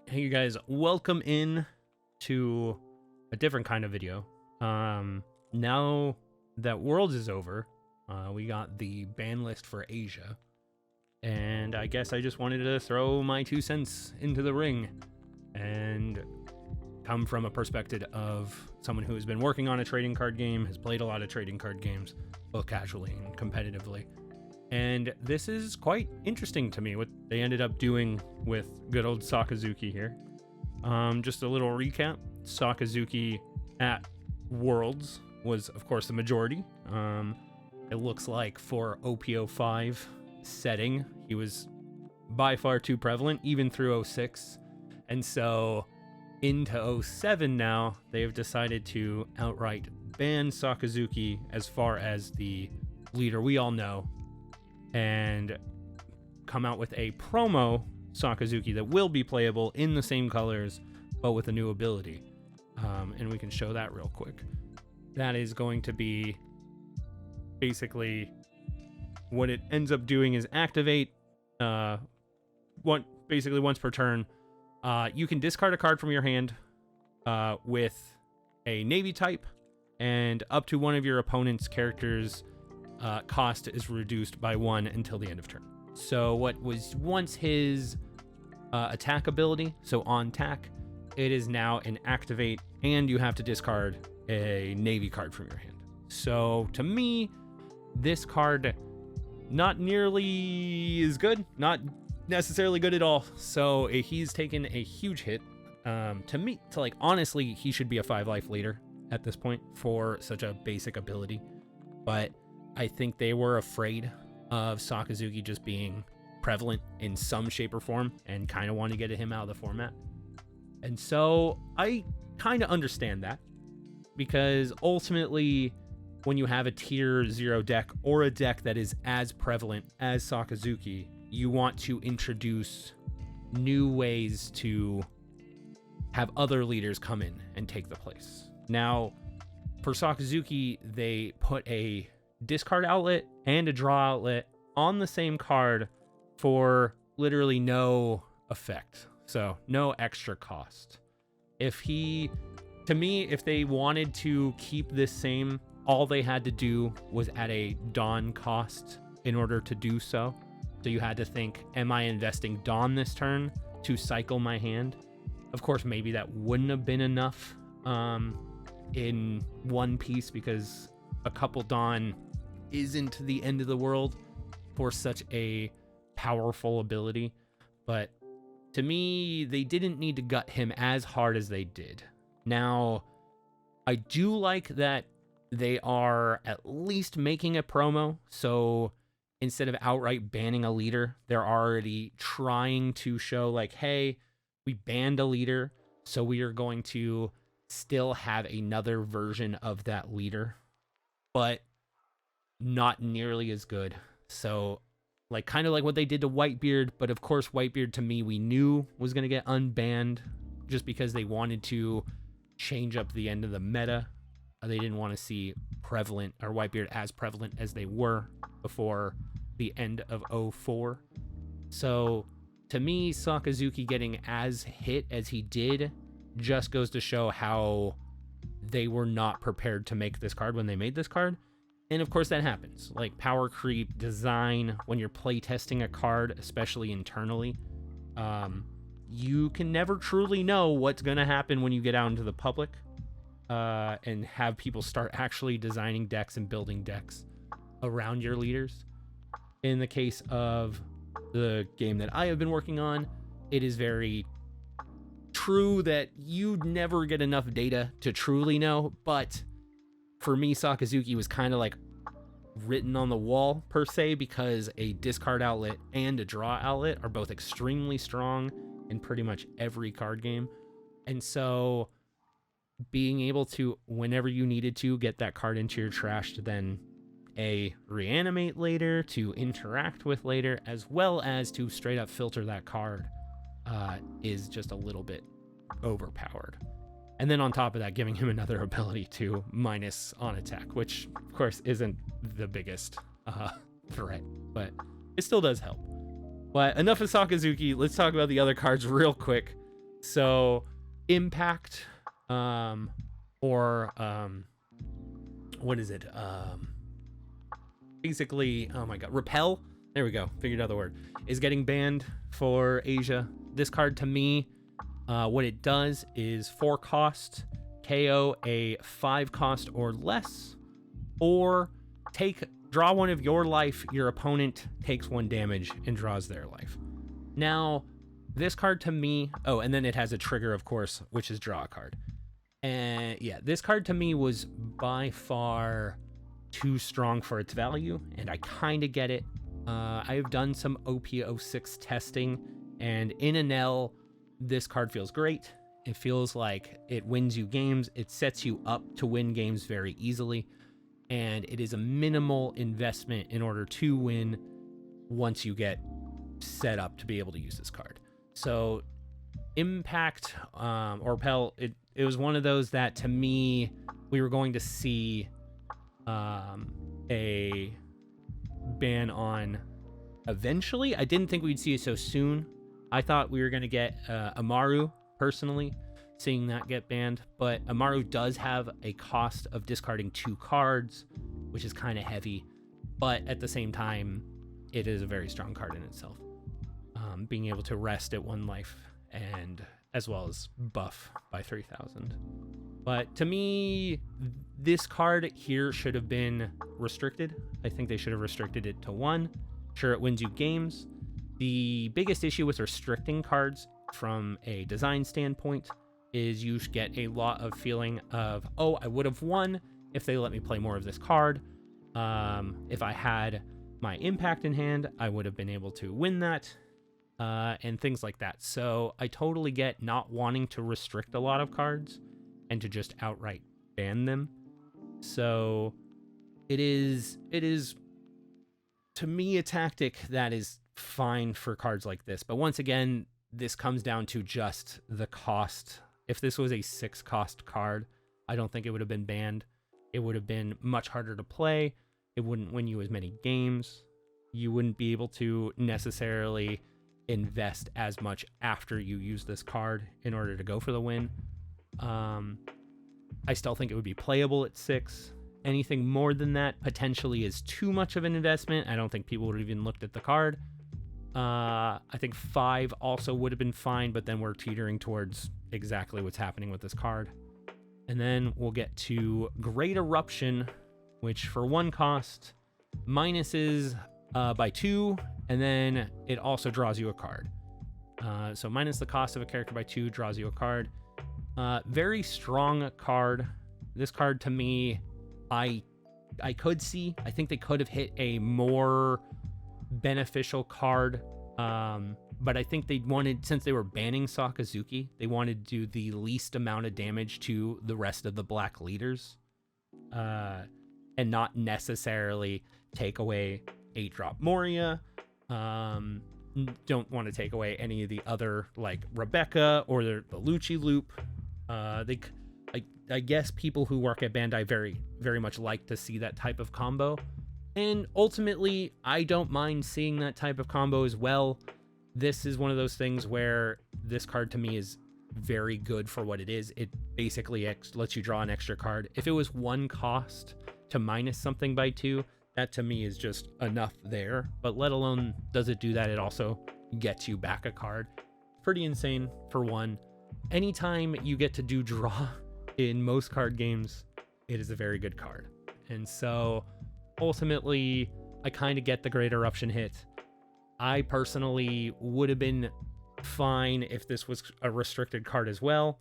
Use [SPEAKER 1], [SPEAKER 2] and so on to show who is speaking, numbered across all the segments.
[SPEAKER 1] Hey you guys, welcome in to a different kind of video. Now that Worlds is over, we got the ban list for Asia, and I guess I just wanted to throw my 2 cents into the ring and come from a perspective of someone who has been working on a trading card game, has played a lot of trading card games, both casually and competitively. And this is quite interesting to me, what they ended up doing with good old Sakazuki here. Just a little recap. Sakazuki at Worlds was, of course, the majority. It looks like for OP05 setting, he was by far too prevalent, even through 06. And so into 07 now, they've decided to outright ban Sakazuki as far as the leader we all know, and come out with a promo Sakazuki that will be playable in the same colors, but with a new ability. And we can show that real quick. That is going to be basically what it ends up doing is activate basically once per turn. You can discard a card from your hand with a Navy type, and up to one of your opponent's characters' cost is reduced by 1 until the end of turn. So what was once his attack ability, so on tack, it is now an activate, and you have to discard a Navy card from your hand. So to me, this card not nearly is good, not necessarily good at all. So he's taken a huge hit. Honestly, he should be a 5 life leader at this point for such a basic ability. But I think they were afraid of Sakazuki just being prevalent in some shape or form and kind of want to get him out of the format. And so I kind of understand that, because ultimately when you have a tier 0 deck or a deck that is as prevalent as Sakazuki, you want to introduce new ways to have other leaders come in and take the place. Now, for Sakazuki, they put a discard outlet and a draw outlet on the same card for literally no effect, so no extra cost. If they wanted to keep this same, all they had to do was add a Dawn cost in order to do so. So you had to think, am I investing Dawn this turn to cycle my hand? Of course, maybe that wouldn't have been enough in one piece, because a couple Dawn isn't the end of the world for such a powerful ability. But to me, they didn't need to gut him as hard as they did. Now, I do like that they are at least making a promo. So instead of outright banning a leader, they're already trying to show like, hey, we banned a leader, so we are going to still have another version of that leader, but not nearly as good. So like kind of like what they did to Whitebeard, but of course Whitebeard to me we knew was going to get unbanned just because they wanted to change up the end of the meta. They didn't want to see prevalent or Whitebeard as prevalent as they were before the end of 04. So to me, Sakazuki getting as hit as he did just goes to show how they were not prepared to make this card when they made this card. And of course that happens, like power creep, design, when you're play testing a card, especially internally. You can never truly know what's going to happen when you get out into the public and have people start actually designing decks and building decks around your leaders. In the case of the game that I have been working on, it is very true that you'd never get enough data to truly know, but for me, Sakazuki was kind of like written on the wall per se, because a discard outlet and a draw outlet are both extremely strong in pretty much every card game. And so being able to, whenever you needed to, get that card into your trash to then reanimate later, to interact with later, as well as to straight up filter that card, is just a little bit overpowered. And then on top of that, giving him another ability to minus on attack, which of course isn't the biggest threat, but it still does help. But enough of Sakazuki. Let's talk about the other cards real quick. So impact, or what is it? Basically, oh my god, repel. There we go. Figured out the word. Is getting banned for Asia. This card to me, what it does is 4 cost, KO a 5 cost or less, or draw 1 of your life. Your opponent takes 1 damage and draws their life. Now, this card to me, oh, and then it has a trigger, of course, which is draw a card. And yeah, this card to me was by far too strong for its value, and I kind of get it. I have done some OP06 testing, and in an L, this card feels great. It feels like it wins you games. It sets you up to win games very easily, and it is a minimal investment in order to win once you get set up to be able to use this card. So impact, or repel, it was one of those that to me we were going to see a ban on eventually. I didn't think we'd see it so soon. I thought we were going to get Amaru, personally, seeing that get banned, but Amaru does have a cost of discarding 2 cards, which is kind of heavy, but at the same time it is a very strong card in itself, being able to rest at 1 life and as well as buff by 3,000. But to me, this card here should have been restricted. I think they should have restricted it to 1. Sure, it wins you games. The biggest issue with restricting cards from a design standpoint is you get a lot of feeling of, oh, I would have won if they let me play more of this card. If I had my impact in hand, I would have been able to win that, and things like that. So I totally get not wanting to restrict a lot of cards and to just outright ban them. So it is to me a tactic that is fine for cards like this. But once again, this comes down to just the cost. If this was a 6 cost card, I don't think it would have been banned. It would have been much harder to play. It wouldn't win you as many games. You wouldn't be able to necessarily invest as much after you use this card in order to go for the win. I still think it would be playable at 6. Anything more than that potentially is too much of an investment. I don't think people would have even looked at the card. I think 5 also would have been fine, but then we're teetering towards exactly what's happening with this card. And then we'll get to Great Eruption, which for 1 cost minuses by 2, and then it also draws you a card. So minus the cost of a character by 2 draws you a card. Very strong card. This card to me, I could see. I think they could have hit a more beneficial card, but I think they wanted, since they were banning Sakazuki, they wanted to do the least amount of damage to the rest of the black leaders, and not necessarily take away 8-drop Moria. Don't want to take away any of the other, like Rebecca or the Lucci Loop. I guess people who work at Bandai very, very much like to see that type of combo. And ultimately, I don't mind seeing that type of combo as well. This is one of those things where this card to me is very good for what it is. It basically lets you draw an extra card. If it was 1 cost to minus something by 2, that to me is just enough there. But let alone does it do that, it also gets you back a card. Pretty insane for 1. Anytime you get to do draw in most card games, it is a very good card. And so ultimately, I kind of get the Great Eruption hit. I personally would have been fine if this was a restricted card as well.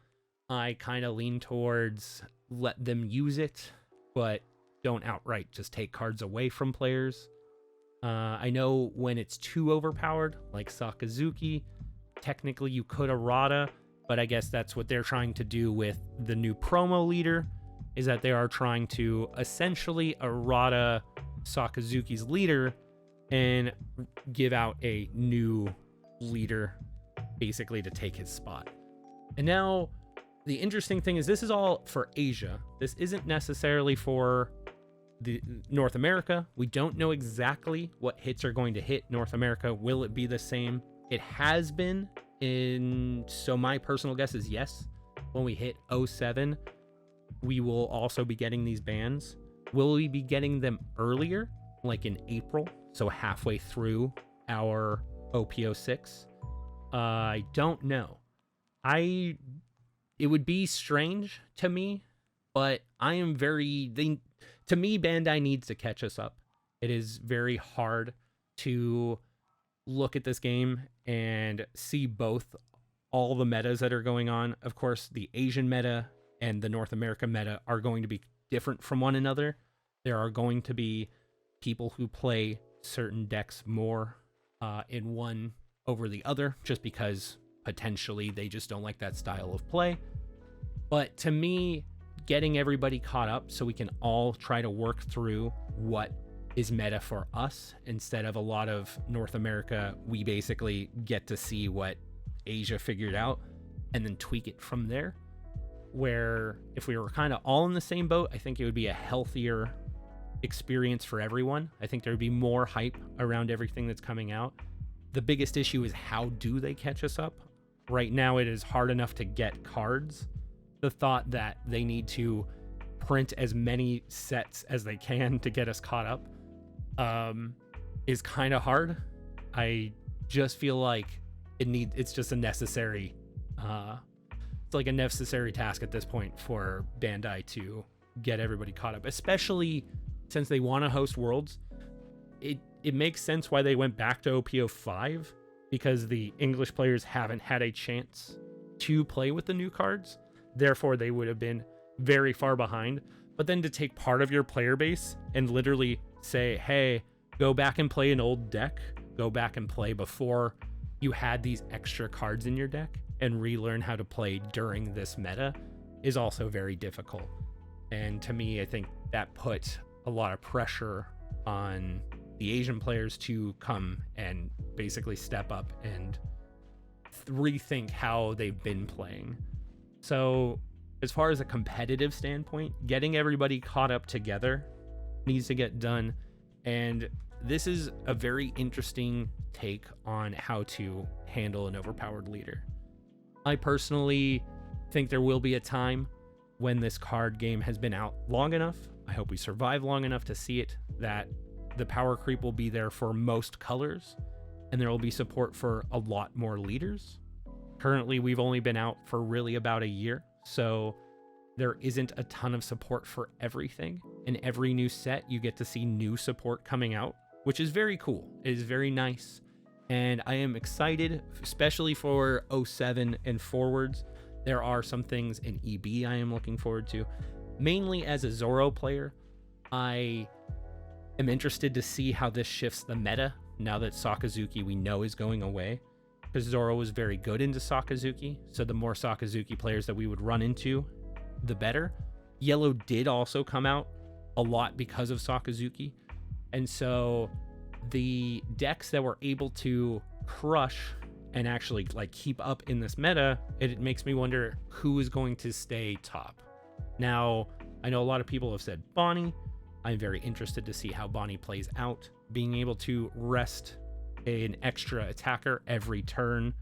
[SPEAKER 1] I kind of lean towards let them use it, but don't outright just take cards away from players. I know when it's too overpowered, like Sakazuki, technically you could errata, but I guess that's what they're trying to do with the new promo leader, is that they are trying to essentially errata Sakazuki's leader and give out a new leader basically to take his spot. And now the interesting thing is this is all for Asia. This isn't necessarily for the North America. We don't know exactly what hits are going to hit North America. Will it be the same? It has been So my personal guess is yes. When we hit 07, we will also be getting these bans. Will we be getting them earlier, like in April? So halfway through our OP06? I don't know. It would be strange to me, but I am to me, Bandai needs to catch us up. It is very hard to look at this game and see both all the metas that are going on. Of course, the Asian meta and the North America meta are going to be different from one another. There are going to be people who play certain decks more in one over the other, just because potentially they just don't like that style of play. But to me, getting everybody caught up so we can all try to work through what is meta for us, instead of a lot of North America, we basically get to see what Asia figured out and then tweak it from there. Where if we were kind of all in the same boat, I think it would be a healthier experience for everyone. I think there would be more hype around everything that's coming out. The biggest issue is, how do they catch us up? Right now it is hard enough to get cards. The thought that they need to print as many sets as they can to get us caught up is kind of hard. I just feel like it's just a necessary it's like a necessary task at this point for Bandai to get everybody caught up, especially since they want to host Worlds. It makes sense why they went back to OP05, because the English players haven't had a chance to play with the new cards. Therefore, they would have been very far behind. But then to take part of your player base and literally say, hey, go back and play an old deck, go back and play before you had these extra cards in your deck, and relearn how to play during this meta, is also very difficult. And to me, I think that put a lot of pressure on the Asian players to come and basically step up and rethink how they've been playing. So as far as a competitive standpoint, getting everybody caught up together needs to get done. And this is a very interesting take on how to handle an overpowered leader. I personally think there will be a time when this card game has been out long enough, I hope we survive long enough to see it, that the power creep will be there for most colors, and there will be support for a lot more leaders. Currently, we've only been out for really about a year, so there isn't a ton of support for everything. In every new set, you get to see new support coming out, which is very cool. It is very nice, and I am excited, especially for 07 and forwards. There are some things in EB I am looking forward to. Mainly as a Zoro player, I am interested to see how this shifts the meta now that Sakazuki we know is going away, because Zoro was very good into Sakazuki, so the more Sakazuki players that we would run into, the better. Yellow did also come out a lot because of Sakazuki, and so the decks that were able to crush and actually like keep up in this meta, it makes me wonder who is going to stay top. Now, I know a lot of people have said Bonnie. I'm very interested to see how Bonnie plays out. Being able to rest an extra attacker every turn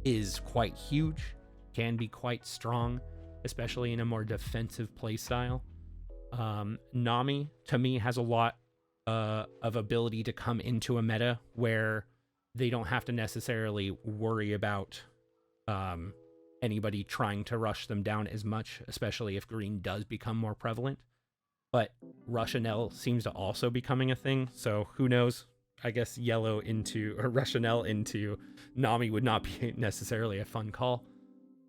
[SPEAKER 1] is quite huge, can be quite strong, especially in a more defensive playstyle. Nami, to me, has a lot of ability to come into a meta where they don't have to necessarily worry about anybody trying to rush them down as much, especially if green does become more prevalent. But Rushanelle seems to also be becoming a thing, so who knows? I guess yellow into, or Rushanelle into Nami would not be necessarily a fun call.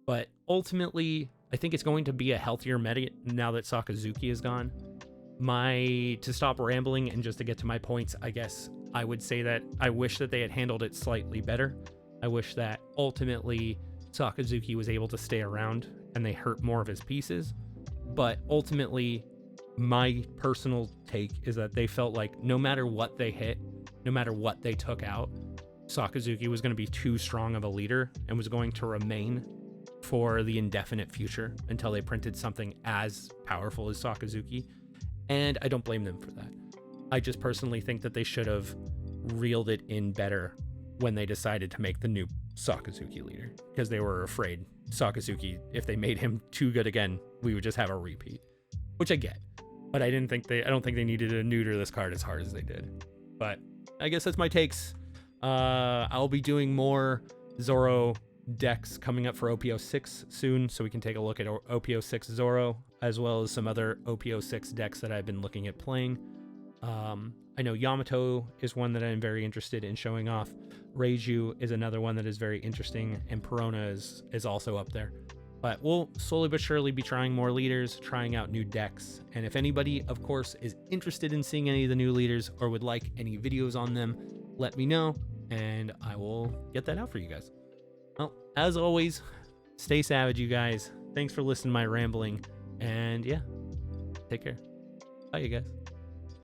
[SPEAKER 1] But ultimately, I think it's going to be a healthier meta now that Sakazuki is gone. To stop rambling and just to get to my points, I guess I would say that I wish that they had handled it slightly better. I wish that ultimately Sakazuki was able to stay around and they hurt more of his pieces. But ultimately, my personal take is that they felt like no matter what they hit, no matter what they took out, Sakazuki was going to be too strong of a leader and was going to remain for the indefinite future until they printed something as powerful as Sakazuki. And I don't blame them for that. I just personally think that they should have reeled it in better when they decided to make the new Sakazuki leader because they were afraid Sakazuki, if they made him too good again, we would just have a repeat, which I get. But I don't think they needed to neuter this card as hard as they did. But I guess that's my takes. I'll be doing more Zoro decks coming up for OPO6 soon, so we can take a look at OPO6 Zoro, as well as some other OPO6 decks that I've been looking at playing. I know Yamato is one that I'm very interested in showing off. Reiju is another one that is very interesting, and Perona is also up there. But we'll slowly but surely be trying more leaders, trying out new decks. And if anybody, of course, is interested in seeing any of the new leaders or would like any videos on them, let me know, and I will get that out for you guys. Well, as always, stay savage, you guys. Thanks for listening to my rambling. And yeah, take care. Bye, you guys.